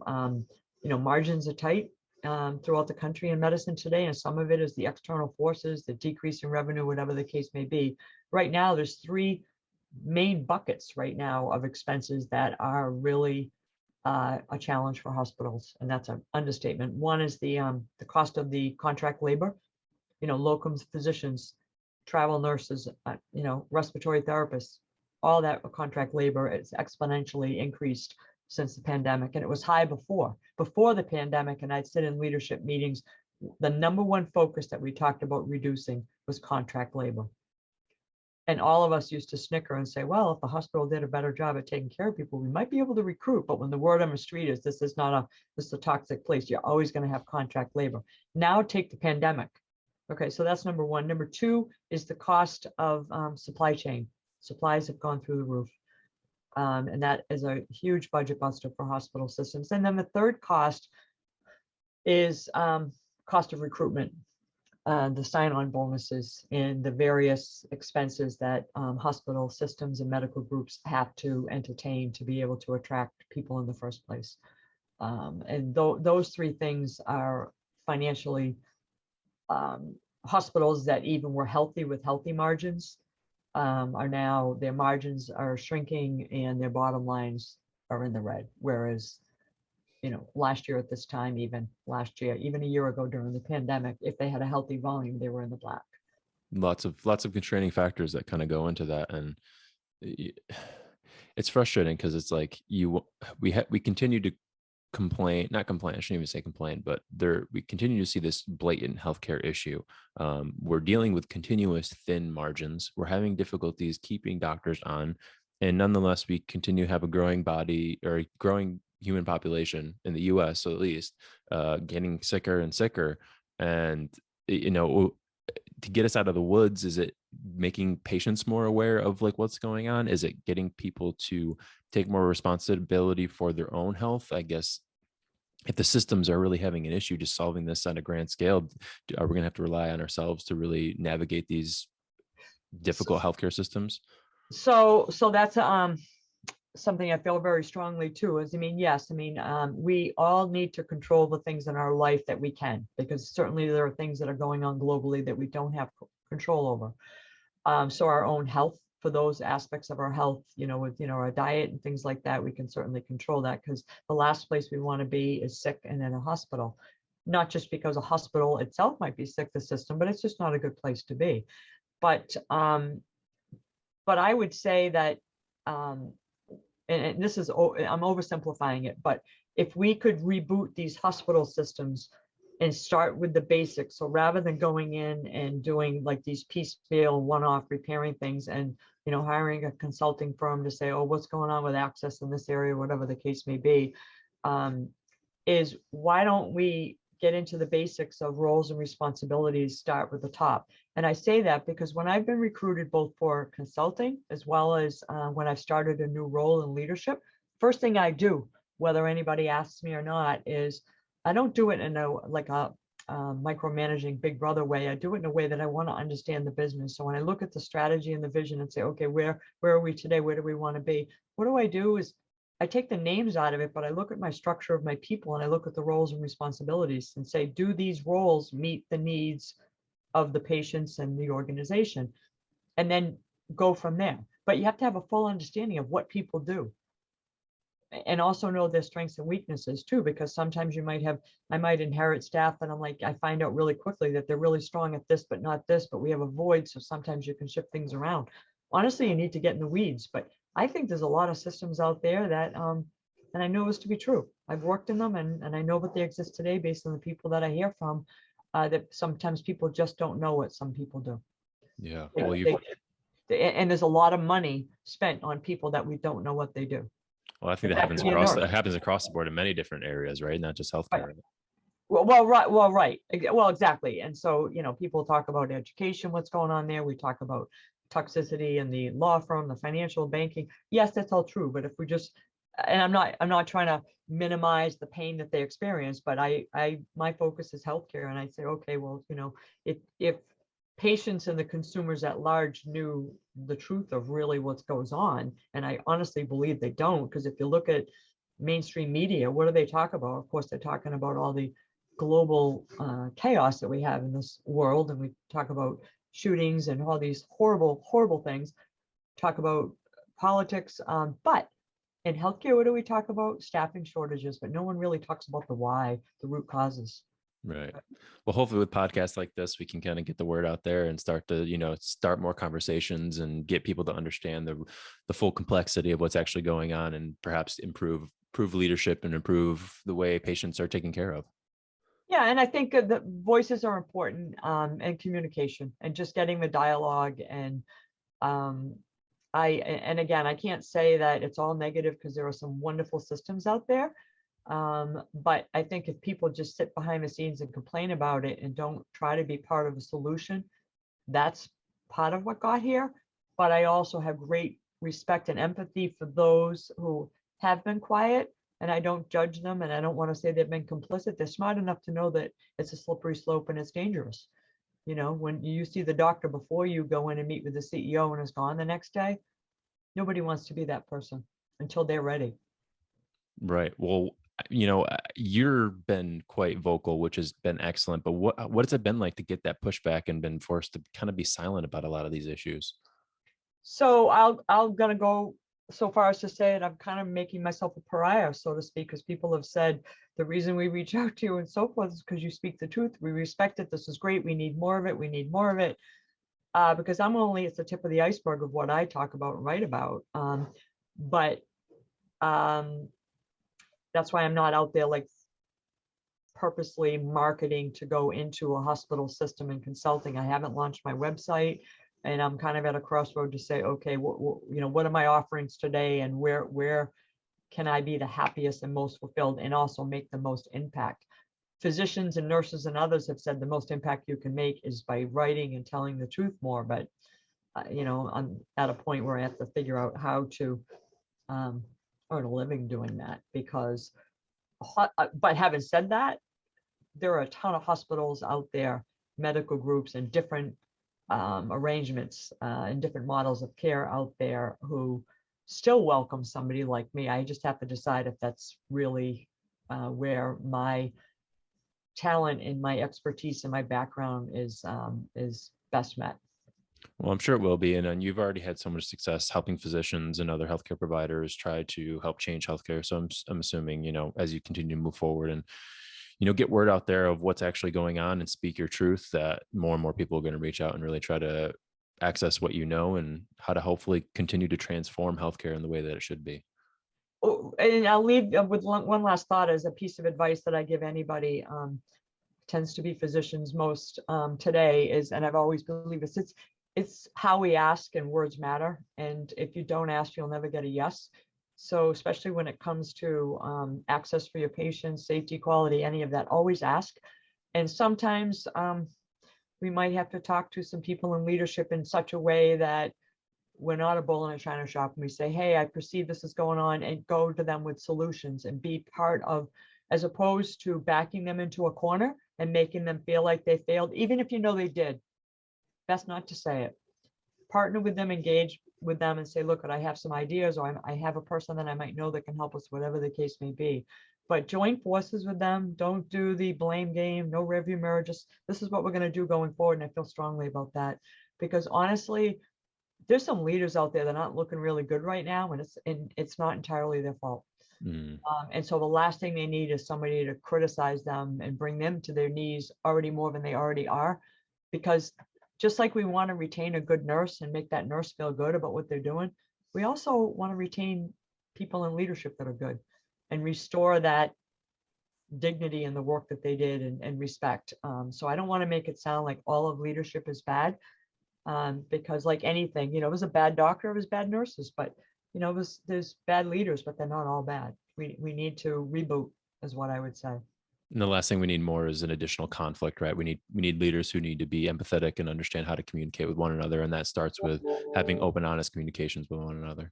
Speaker 2: margins are tight throughout the country in medicine today, and some of it is the external forces, the decrease in revenue, whatever the case may be. Right now, there's three main buckets right now of expenses that are really a challenge for hospitals, and that's an understatement. One is the cost of the contract labor, locums physicians, travel nurses, respiratory therapists, all that contract labor is exponentially increased since the pandemic. And it was high before the pandemic. And I'd sit in leadership meetings. The number one focus that we talked about reducing was contract labor. And all of us used to snicker and say, well, if the hospital did a better job at taking care of people, we might be able to recruit. But when the word on the street is this is a toxic place, you're always going to have contract labor. Now take the pandemic. Okay, so that's number one. Number two is the cost of supply chain. Supplies have gone through the roof. And that is a huge budget buster for hospital systems. And then the third cost is cost of recruitment. The sign-on bonuses and the various expenses that hospital systems and medical groups have to entertain to be able to attract people in the first place. And those three things are financially, hospitals that even were healthy with healthy margins are now, their margins are shrinking and their bottom lines are in the red. Whereas last year at this time, even a year ago during the pandemic, if they had a healthy volume, they were in the black.
Speaker 1: Lots of constraining factors that kind of go into that. And it's frustrating because it's like we continue to not complain, I shouldn't even say complain, but we continue to see this blatant healthcare issue. We're dealing with continuous thin margins. We're having difficulties keeping doctors on, and nonetheless, we continue to have a growing body or a growing human population in the US, so at least getting sicker and sicker. And to get us out of the woods, is it making patients more aware of like what's going on? Is it getting people to take more responsibility for their own health? I guess if the systems are really having an issue just solving this on a grand scale, are we going to have to rely on ourselves to really navigate these difficult healthcare systems?
Speaker 2: So that's something I feel very strongly too. We all need to control the things in our life that we can, because certainly there are things that are going on globally that we don't have control over. So our own health, for those aspects of our health, with our diet and things like that, we can certainly control that, because the last place we want to be is sick and in a hospital. Not just because a hospital itself might be sick, the system, but it's just not a good place to be. But I would say that, and this is, I'm oversimplifying it, but if we could reboot these hospital systems and start with the basics, so rather than going in and doing like these piecemeal one-off repairing things and hiring a consulting firm to say, oh, what's going on with access in this area, whatever the case may be, is why don't we get into the basics of roles and responsibilities, start with the top. And I say that because when I've been recruited both for consulting as well as when I've started a new role in leadership, first thing I do, whether anybody asks me or not, is I don't do it in a micromanaging big brother way. I do it in a way that I want to understand the business. So when I look at the strategy and the vision and say, okay, where are we today? Where do we want to be? What do I do is I take the names out of it, but I look at my structure of my people and I look at the roles and responsibilities and say, do these roles meet the needs of the patients and the organization? And then go from there. But you have to have a full understanding of what people do. And also know their strengths and weaknesses too, because sometimes I might inherit staff and I find out really quickly that they're really strong at this, but not this, but we have a void. So sometimes you can shift things around. Honestly, you need to get in the weeds, but I think there's a lot of systems out there that, and I know this to be true. I've worked in them and I know that they exist today based on the people that I hear from, that sometimes people just don't know what some people do.
Speaker 1: Yeah.
Speaker 2: They-
Speaker 1: Well,
Speaker 2: they- and there's a lot of money spent on people that we don't know what they do.
Speaker 1: I think that
Speaker 2: That
Speaker 1: happens
Speaker 2: could be a nurse.
Speaker 1: across the board in many different areas, right? Not just
Speaker 2: Right.
Speaker 1: healthcare.
Speaker 2: Right. Well, exactly. And so, people talk about education, what's going on there. We talk about toxicity in the law firm, the financial banking. Yes, that's all true. But if we just, and I'm not trying to minimize the pain that they experience, but my focus is healthcare. And I say, okay, well, if patients and the consumers at large knew the truth of really what goes on, and I honestly believe they don't, because if you look at mainstream media, what do they talk about? Of course, they're talking about all the global chaos that we have in this world, and we talk about shootings and all these horrible, horrible things. Talk about politics, but in healthcare, what do we talk about? Staffing shortages, but no one really talks about the why, the root causes.
Speaker 1: Right. Well, hopefully with podcasts like this, we can kind of get the word out there and start to, start more conversations and get people to understand the full complexity of what's actually going on, and perhaps improve leadership and improve the way patients are taken care of.
Speaker 2: Yeah, and I think the voices are important, and communication, and just getting the dialogue. And and again, I can't say that it's all negative, because there are some wonderful systems out there. But I think if people just sit behind the scenes and complain about it and don't try to be part of the solution, that's part of what got here. But I also have great respect and empathy for those who have been quiet, and I don't judge them, and I don't want to say they've been complicit. They're smart enough to know that it's a slippery slope and it's dangerous. When you see the doctor before you go in and meet with the CEO and is gone the next day, nobody wants to be that person until they're ready.
Speaker 1: Right. Well, you've been quite vocal, which has been excellent. But what has it been like to get that pushback and been forced to kind of be silent about a lot of these issues?
Speaker 2: So I'm gonna go so far as to say it, I'm kind of making myself a pariah, so to speak, because people have said the reason we reach out to you and so forth is because you speak the truth. We respect it. This is great. We need more of it. We need more of it. Because it's the tip of the iceberg of what I talk about and write about. But that's why I'm not out there like purposely marketing to go into a hospital system and consulting. I haven't launched my website, and I'm kind of at a crossroad to say, okay, what are my offerings today, and where can I be the happiest and most fulfilled, and also make the most impact? Physicians and nurses and others have said the most impact you can make is by writing and telling the truth more. But I'm at a point where I have to figure out how to earn a living doing that, because but having said that, there are a ton of hospitals out there, medical groups, and different arrangements and different models of care out there who still welcome somebody like me. I just have to decide if that's really where my talent and my expertise and my background is best met.
Speaker 1: Well, I'm sure it will be. And you've already had so much success helping physicians and other healthcare providers try to help change healthcare. So I'm assuming, as you continue to move forward and, get word out there of what's actually going on and speak your truth, that more and more people are going to reach out and really try to access what you know and how to hopefully continue to transform healthcare in the way that it should be.
Speaker 2: Oh, and I'll leave with one last thought as a piece of advice that I give anybody. Tends to be physicians most today is, and I've always believed this, it's how we ask, and words matter. And if you don't ask, you'll never get a yes. So especially when it comes to access for your patients, safety, quality, any of that, always ask. And sometimes we might have to talk to some people in leadership in such a way that we're not a bull in a china shop, and we say, hey, I perceive this is going on, and go to them with solutions and be part of, as opposed to backing them into a corner and making them feel like they failed, even if they did. Best not to say it. Partner with them, engage with them, and say, look, I have some ideas, or I have a person that I might know that can help us, whatever the case may be. But join forces with them. Don't do the blame game, no rearview mirror. Just, this is what we're going to do going forward. And I feel strongly about that, because honestly, there's some leaders out there that aren't looking really good right now, and it's not entirely their fault. And so the last thing they need is somebody to criticize them and bring them to their knees already more than they already are. Because just like we want to retain a good nurse and make that nurse feel good about what they're doing, we also want to retain people in leadership that are good and restore that dignity in the work that they did, and respect. So I don't want to make it sound like all of leadership is bad. Because like anything, it was a bad doctor, it was bad nurses, but there's bad leaders, but they're not all bad. We need to reboot, is what I would say.
Speaker 1: And the last thing we need more is an additional conflict, right? We need leaders who need to be empathetic and understand how to communicate with one another. And that starts with having open, honest communications with one another.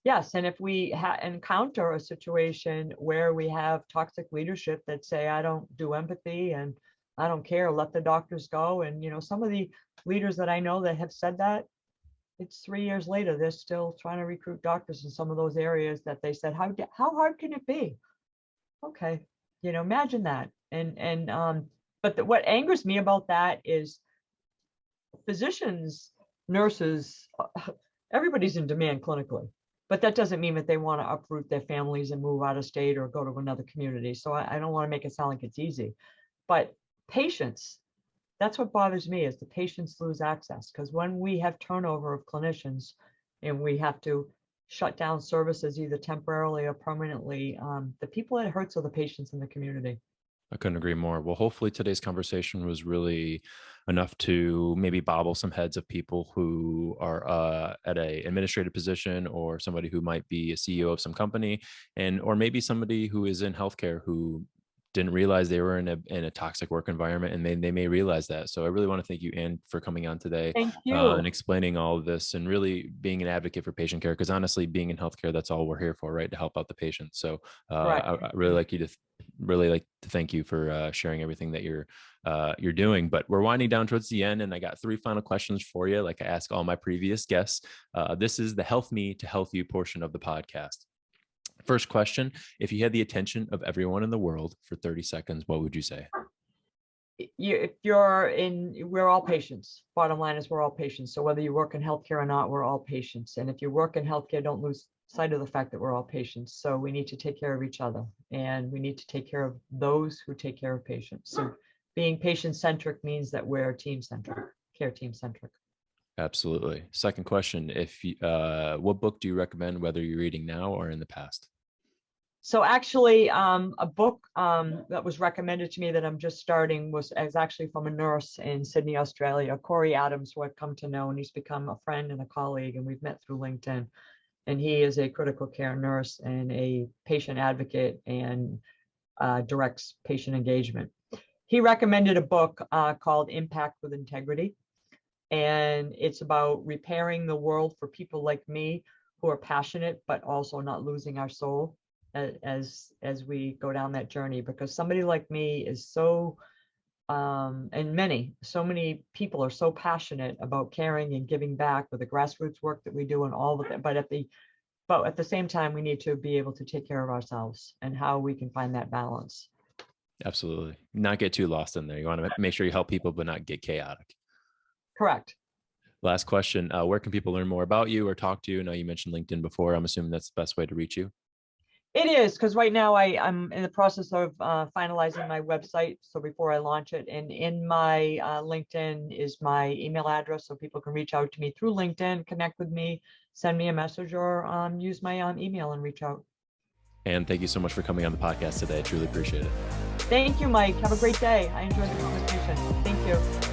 Speaker 2: Yes, and if we encounter a situation where we have toxic leadership that say, I don't do empathy and I don't care, let the doctors go. And, some of the leaders that I know that have said that, it's 3 years later, they're still trying to recruit doctors in some of those areas that they said, how hard can it be? Okay, imagine that. But what angers me about that is physicians, nurses, everybody's in demand clinically. But that doesn't mean that they want to uproot their families and move out of state or go to another community. So I don't want to make it sound like it's easy. But patients, that's what bothers me, is the patients lose access. Because when we have turnover of clinicians and we have to shut down services either temporarily or permanently, the people it hurts are the patients in the community.
Speaker 1: I couldn't agree more. Well, hopefully today's conversation was really enough to maybe bobble some heads of people who are at a administrative position, or somebody who might be a CEO of some company, or maybe somebody who is in healthcare who didn't realize they were in a toxic work environment, and they may realize that. So I really want to thank you, Ann, for coming on today.
Speaker 2: Thank you.
Speaker 1: And explaining all of this and really being an advocate for patient care, because honestly, being in healthcare, that's all we're here for, right? To help out the patient. So I really like to thank you for sharing everything that you're doing. But we're winding down towards the end, and I got 3 final questions for you, like I ask all my previous guests. This is the Health Me to Health You portion of the podcast. First question: if you had the attention of everyone in the world for 30 seconds, what would you say?
Speaker 2: We're all patients. Bottom line is we're all patients. So whether you work in healthcare or not, we're all patients. And if you work in healthcare, don't lose sight of the fact that we're all patients. So we need to take care of each other, and we need to take care of those who take care of patients. So being patient-centric means that we're team-centric, care team-centric.
Speaker 1: Absolutely. Second question: what book do you recommend, whether you're reading now or in the past?
Speaker 2: So actually, a book that was recommended to me that I'm just starting is actually from a nurse in Sydney, Australia, Corey Adams, who I've come to know, and he's become a friend and a colleague, and we've met through LinkedIn. And he is a critical care nurse and a patient advocate, and directs patient engagement. He recommended a book called Impact with Integrity. And it's about repairing the world for people like me who are passionate, but also not losing our soul as we go down that journey. Because somebody like me is so so many people are so passionate about caring and giving back with the grassroots work that we do and all of it. But at the same time, we need to be able to take care of ourselves, and how we can find that balance.
Speaker 1: Absolutely. Not get too lost in there. You want to make sure you help people, but not get chaotic.
Speaker 2: Correct.
Speaker 1: Last question: where can people learn more about you or talk to you? I know you mentioned LinkedIn before. I'm assuming that's the best way to reach you.
Speaker 2: It is, because right now I'm in the process of finalizing my website. So before I launch it, and in my LinkedIn is my email address, so people can reach out to me through LinkedIn, connect with me, send me a message, or use my email and reach out.
Speaker 1: And thank you so much for coming on the podcast today. I truly appreciate it.
Speaker 2: Thank you, Mike. Have a great day. I enjoyed the conversation. Thank you.